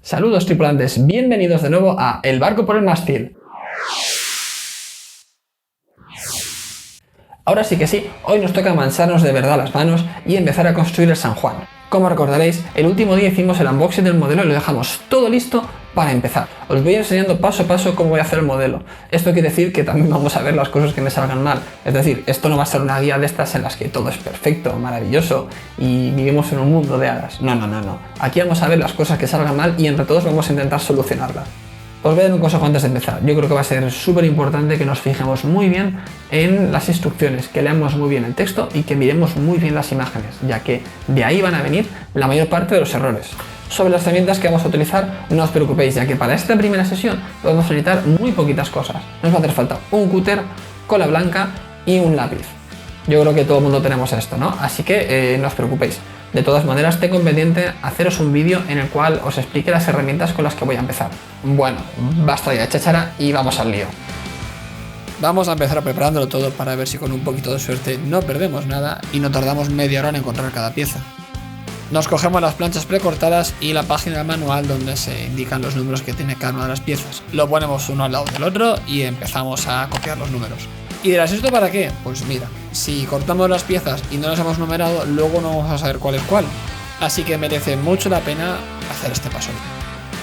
Saludos tripulantes, bienvenidos de nuevo a El barco por el mástil. Ahora sí que sí, hoy nos toca mancharnos de verdad las manos y empezar a construir el San Juan. Como recordaréis, el último día hicimos el unboxing del modelo y lo dejamos todo listo para empezar. Os voy enseñando paso a paso cómo voy a hacer el modelo. Esto quiere decir que también vamos a ver las cosas que me salgan mal. Es decir, esto no va a ser una guía de estas en las que todo es perfecto, maravilloso y vivimos en un mundo de hadas. No. Aquí vamos a ver las cosas que salgan mal y entre todos vamos a intentar solucionarlas. Os voy a dar un consejo antes de empezar. Yo creo que va a ser súper importante que nos fijemos muy bien en las instrucciones, que leamos muy bien el texto y que miremos muy bien las imágenes, ya que de ahí van a venir la mayor parte de los errores. Sobre las herramientas que vamos a utilizar, no os preocupéis, ya que para esta primera sesión vamos a necesitar muy poquitas cosas. Nos va a hacer falta un cúter, cola blanca y un lápiz. Yo creo que todo el mundo tenemos esto, ¿no? Así que no os preocupéis. De todas maneras, tengo pendiente haceros un vídeo en el cual os explique las herramientas con las que voy a empezar. Bueno, basta ya de cháchara y vamos al lío. Vamos a empezar preparándolo todo para ver si con un poquito de suerte no perdemos nada y no tardamos media hora en encontrar cada pieza. Nos cogemos las planchas precortadas y la página del manual donde se indican los números que tiene cada una de las piezas. Lo ponemos uno al lado del otro y empezamos a copiar los números. ¿Y dirás esto para qué? Pues mira, si cortamos las piezas y no las hemos numerado, luego no vamos a saber cuál es cuál. Así que merece mucho la pena hacer este paso.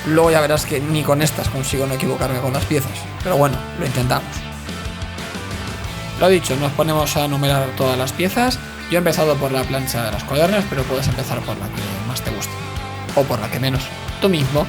Luego ya verás que ni con estas consigo no equivocarme con las piezas. Pero bueno, lo intentamos. Lo dicho, nos ponemos a numerar todas las piezas. Yo he empezado por la plancha de las cuadernas, pero puedes empezar por la que más te guste. O por la que menos. Tú mismo.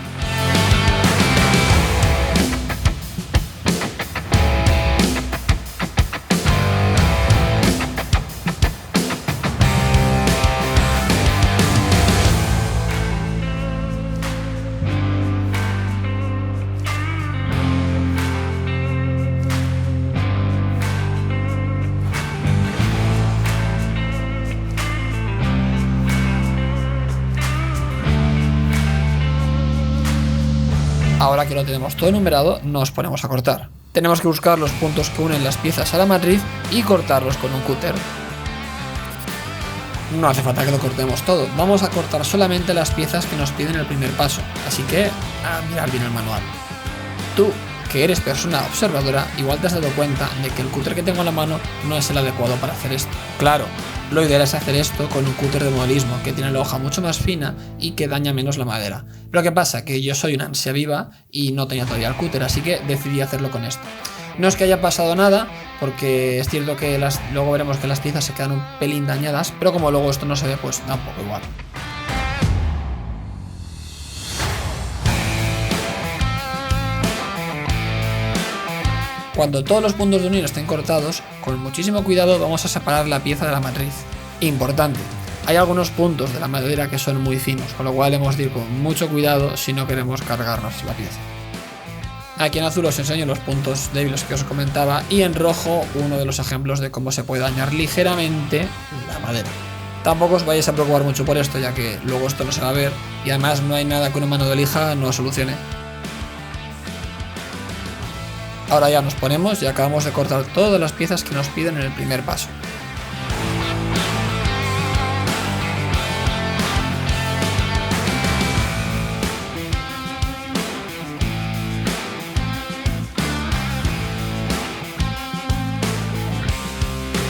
Ahora que lo tenemos todo numerado, nos ponemos a cortar. Tenemos que buscar los puntos que unen las piezas a la matriz y cortarlos con un cúter. No hace falta que lo cortemos todo, vamos a cortar solamente las piezas que nos piden el primer paso, así que a mirar bien el manual. Tú, que eres persona observadora, igual te has dado cuenta de que el cúter que tengo en la mano no es el adecuado para hacer esto. Claro, lo ideal es hacer esto con un cúter de modelismo que tiene la hoja mucho más fina y que daña menos la madera. Pero ¿qué pasa? Que yo soy una ansia viva y no tenía todavía el cúter, así que decidí hacerlo con esto. No es que haya pasado nada, porque es cierto que luego veremos que las piezas se quedan un pelín dañadas, pero como luego esto no se ve, pues tampoco igual. Cuando todos los puntos de unión estén cortados, con muchísimo cuidado vamos a separar la pieza de la matriz. Importante, hay algunos puntos de la madera que son muy finos, con lo cual hemos de ir con mucho cuidado si no queremos cargarnos la pieza. Aquí en azul os enseño los puntos débiles que os comentaba y en rojo uno de los ejemplos de cómo se puede dañar ligeramente la madera. Tampoco os vayáis a preocupar mucho por esto, ya que luego esto no se va a ver y además no hay nada que una mano de lija no solucione. Ahora ya nos ponemos y acabamos de cortar todas las piezas que nos piden en el primer paso.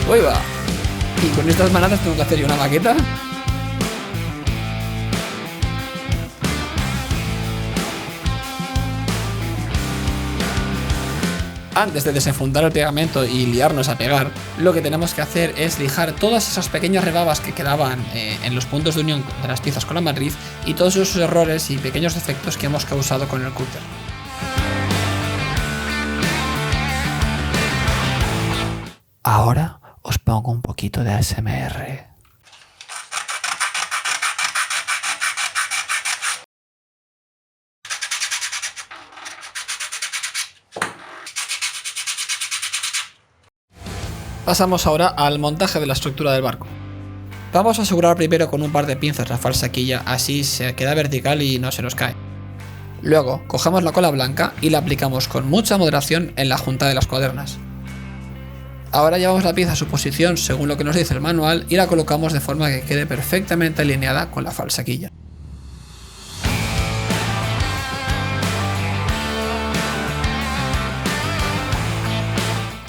¡Uy va! ¿Y con estas manadas tengo que hacer yo una maqueta? Antes de desenfundar el pegamento y liarnos a pegar, lo que tenemos que hacer es lijar todas esas pequeñas rebabas que quedaban en los puntos de unión de las piezas con la matriz y todos esos errores y pequeños defectos que hemos causado con el cúter. Ahora os pongo un poquito de ASMR. Pasamos ahora al montaje de la estructura del barco. Vamos a asegurar primero con un par de pinzas la falsa quilla, así se queda vertical y no se nos cae. Luego cogemos la cola blanca y la aplicamos con mucha moderación en la junta de las cuadernas. Ahora llevamos la pieza a su posición según lo que nos dice el manual y la colocamos de forma que quede perfectamente alineada con la falsa quilla.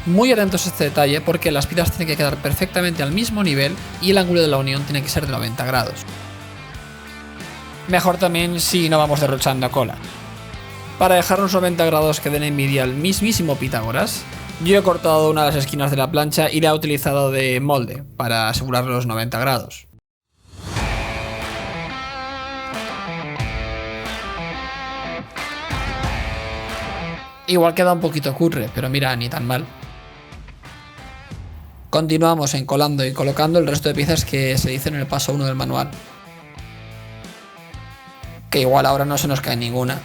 Muy atentos a este detalle porque las piezas tienen que quedar perfectamente al mismo nivel y el ángulo de la unión tiene que ser de 90 grados. Mejor también si no vamos derrochando cola. Para dejar los 90 grados que den envidia al mismísimo Pitágoras, yo he cortado una de las esquinas de la plancha y la he utilizado de molde para asegurar los 90 grados. Igual queda un poquito cutre, pero mira, ni tan mal. Continuamos encolando y colocando el resto de piezas que se dicen en el paso 1 del manual. Que igual ahora no se nos cae ninguna.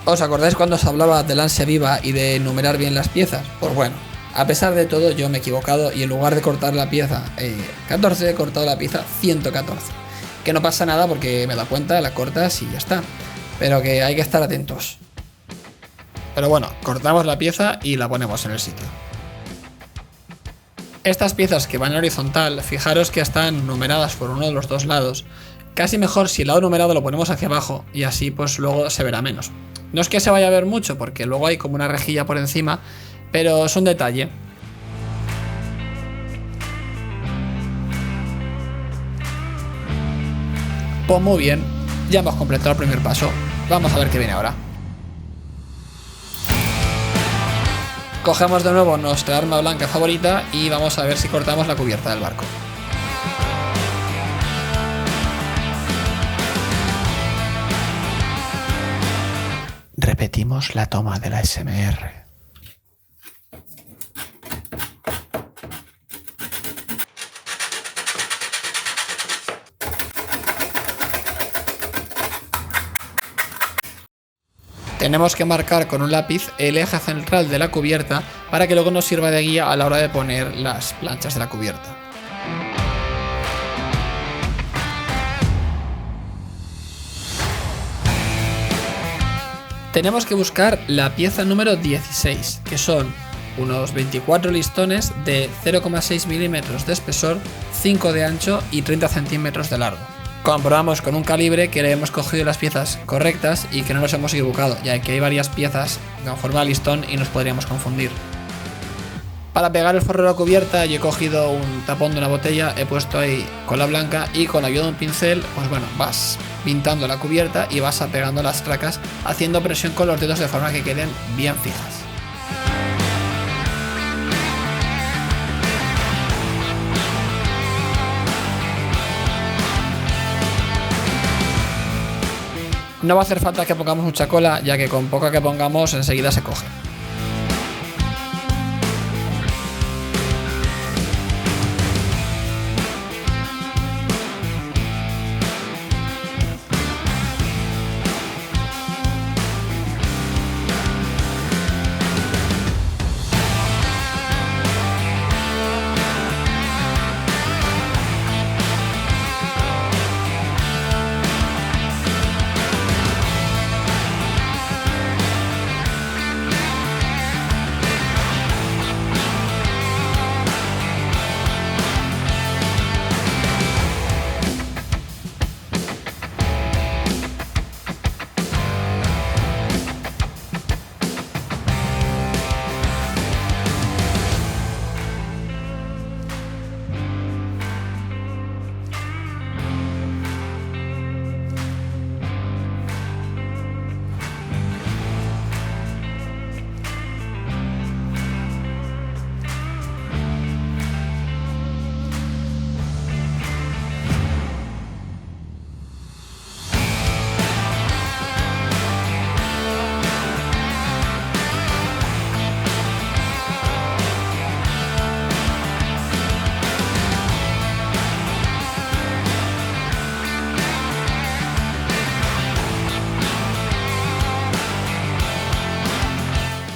¿Os acordáis cuando os hablaba del ansia viva y de enumerar bien las piezas? Pues bueno, a pesar de todo yo me he equivocado y en lugar de cortar la pieza 14 he cortado la pieza 114. Que no pasa nada porque me da cuenta, la cortas y ya está. Pero que hay que estar atentos. Pero bueno, cortamos la pieza y la ponemos en el sitio. Estas piezas que van en horizontal, fijaros que están numeradas por uno de los dos lados. Casi mejor si el lado numerado lo ponemos hacia abajo y así pues luego se verá menos. No es que se vaya a ver mucho porque luego hay como una rejilla por encima, pero es un detalle. Pues muy bien, ya hemos completado el primer paso. Vamos a ver qué viene ahora. Cogemos de nuevo nuestra arma blanca favorita y vamos a ver si cortamos la cubierta del barco. Repetimos la toma de la ASMR. Tenemos que marcar con un lápiz el eje central de la cubierta para que luego nos sirva de guía a la hora de poner las planchas de la cubierta. Tenemos que buscar la pieza número 16, que son unos 24 listones de 0,6 milímetros de espesor, 5 de ancho y 30 centímetros de largo. Comprobamos con un calibre que le hemos cogido las piezas correctas y que no nos hemos equivocado, ya que hay varias piezas con forma de listón y nos podríamos confundir. Para pegar el forro de la cubierta yo he cogido un tapón de una botella, he puesto ahí cola blanca y con la ayuda de un pincel, pues bueno, vas pintando la cubierta y vas apegando las tracas haciendo presión con los dedos de forma que queden bien fijas. No va a hacer falta que pongamos mucha cola, ya que con poca que pongamos enseguida se coge.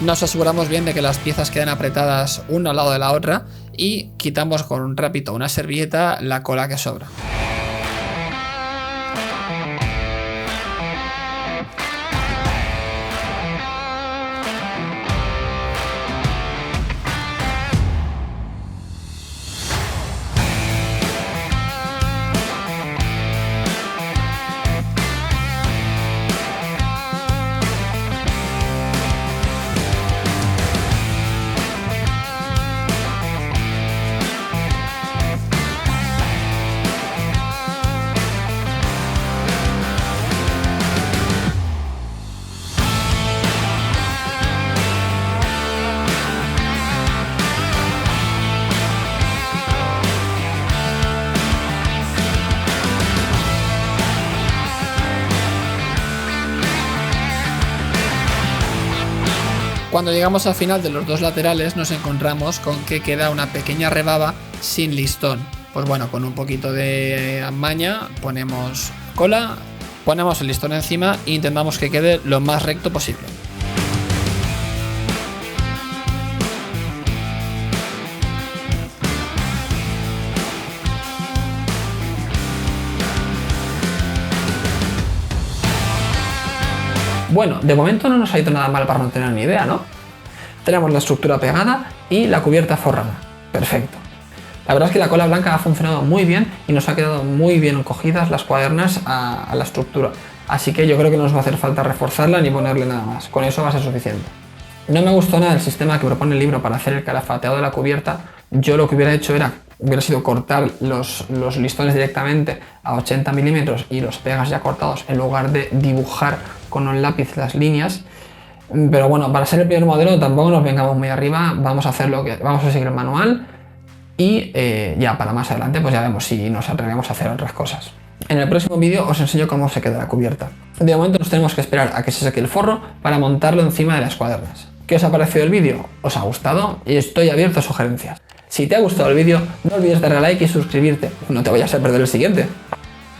Nos aseguramos bien de que las piezas queden apretadas una al lado de la otra y quitamos con un trapito o una servilleta la cola que sobra. Cuando llegamos al final de los dos laterales nos encontramos con que queda una pequeña rebaba sin listón. Pues bueno, con un poquito de maña ponemos cola, ponemos el listón encima e intentamos que quede lo más recto posible. Bueno, de momento no nos ha ido nada mal para no tener ni idea, ¿no? Tenemos la estructura pegada y la cubierta forrada. Perfecto. La verdad es que la cola blanca ha funcionado muy bien y nos ha quedado muy bien cogidas las cuadernas a la estructura. Así que yo creo que no nos va a hacer falta reforzarla ni ponerle nada más. Con eso va a ser suficiente. No me gustó nada el sistema que propone el libro para hacer el calafateado de la cubierta. Yo lo que hubiera hecho hubiera sido cortar los listones directamente a 80 milímetros y los pegas ya cortados en lugar de dibujar con un lápiz las líneas. Pero bueno, para ser el primer modelo tampoco nos vengamos muy arriba. Vamos a seguir el manual y ya para más adelante pues ya vemos si nos atrevemos a hacer otras cosas. En el próximo vídeo os enseño cómo se queda la cubierta. De momento nos tenemos que esperar a que se seque el forro para montarlo encima de las cuadernas. ¿Qué os ha parecido el vídeo? ¿Os ha gustado? Y estoy abierto a sugerencias. Si te ha gustado el vídeo, no olvides darle a like y suscribirte. No te vayas a perder el siguiente.